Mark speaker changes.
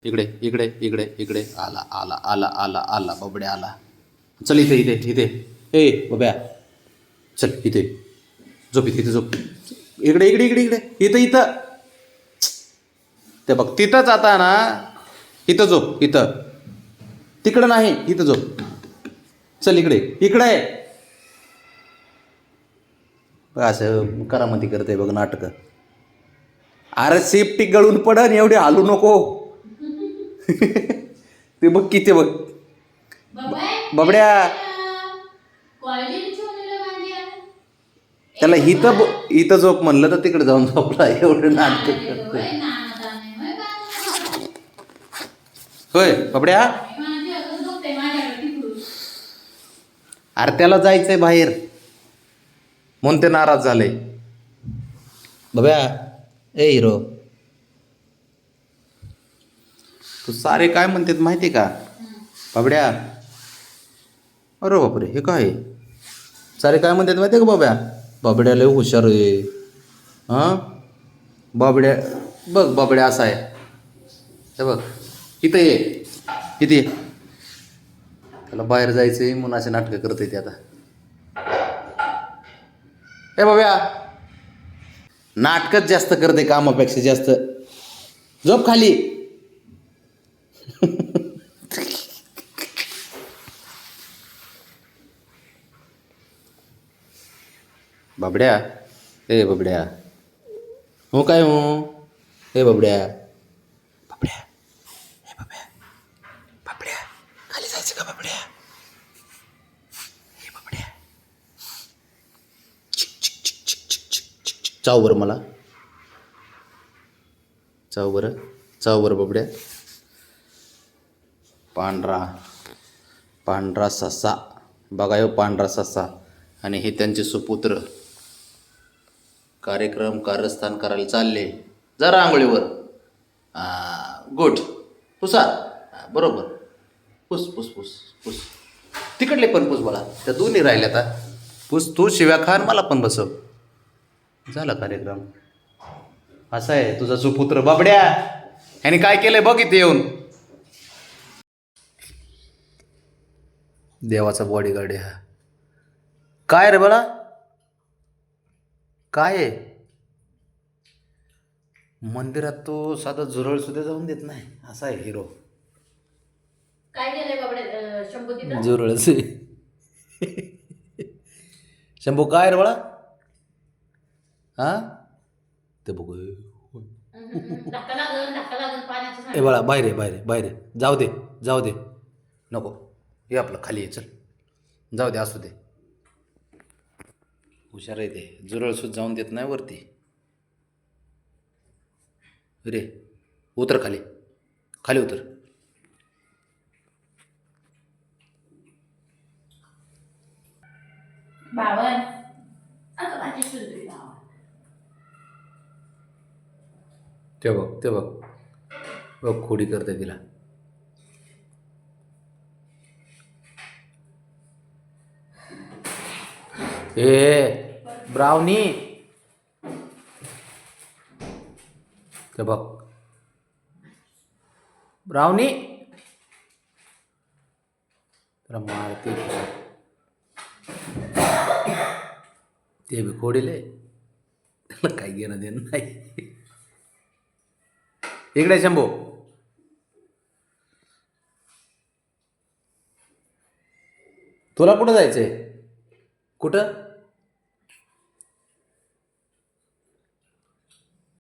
Speaker 1: इकडे इकडे इकडे इकडे आला आला आला आला आला बबड्या आला. चल इथे इथे इथे. ए बब्या चल इथे झोप, इथे झोप. इकडे इकडे इकडे इकडे इथं इथं. ते बघ तिथंच आता ना, इथं झोप इथं. तिकडं नाही, इथं झोप. चल इकडे इकडे. असं करामती करते बघ नाटकं. अरे सेफ्टी गळून पडन, एवढे हालू नको. ते बघ किती बघ बबड्या. त्याला इथं झोप म्हणलं तर तिकडे जाऊन झोपला. एवढं नाटक करतोय. होय बबड्या. अरे त्याला जायचंय बाहेर म्हणून ते नाराज झाले. बब्या ए हिरो, तू सारे काय म्हणतात माहिती का बाबड्या? अरे बापरे, हे काय सारे काय म्हणतात माहिती का बाब्या? बाबड्या लय हुशार आहे. हां बाबड्या बघ, बाबड्या असा आहे. हे बघ इथं ये, इथे ये. त्याला बाहेर जायचंय म्हणून असे नाटकं करत येते आता. ए बाब्या, नाटकच जास्त करते कामापेक्षा जास्त. झोप खाली. बाबड्या ए बाबड्या, हो काय हो ए बाबड्या. बाबड्या ए बाबड्या, बाबड्या खाली जायचं का बाबड्या? ए बाबड्या चाव बरं मला, चाव बरं, चाव बरं बाबड्या. पांढरा पांढरा ससा बघा, हो पांढरा ससा. आणि हे त्यांचे सुपुत्र कार्यक्रम कारस्थान करायला चालले. जरा आंघोळीवर. गुड. पुसा. बरोबर. पुस पुस पुस पुस. तिकडले पण पुस मला, त्या दोन्ही राहिल्या आता. पुस तू शिव्या खान, मला पण बसव. झाला कार्यक्रम. असा आहे तुझा सुपुत्र बाबड्या. ह्याने काय केलंय बघ इथे येऊन. देवाचा बॉडीगार्ड आहे हा. काय रे बाळा, काय आहे? मंदिरात तो साधा झुरळ सुद्धा जाऊन देत नाही. असा आहे हिरो.
Speaker 2: काय केलंय बाबड्या शंभू तिथं?
Speaker 1: झुरळच. शंभू काय रे बाळा? हा ते बघू.
Speaker 2: धक्का लागल पाण्याचं.
Speaker 1: ए बाळा बाहेर आहे, बाहेर आहे, बाहेर आहे. जाऊ दे, जाऊ दे, नको. ये आपलं खाली ये, चल. जाऊ दे, असू दे. हुशार आहे ते. झुरळ सुद्धा जाऊन देत नाही वरती. रे उतर खाली, खाली उतर.
Speaker 2: बावन अगं माझी सुंदरी बावन.
Speaker 1: ते बघ, ते बघ बघ, खोडी करते तिला. ए ब्राउनी, ते बघ ब्राउनी. त्याला मारते ते बी खोडीले. त्याला काही घेणं देणं नाही. इकडे शंभू. तुला कुठं जायचंय? कुठं?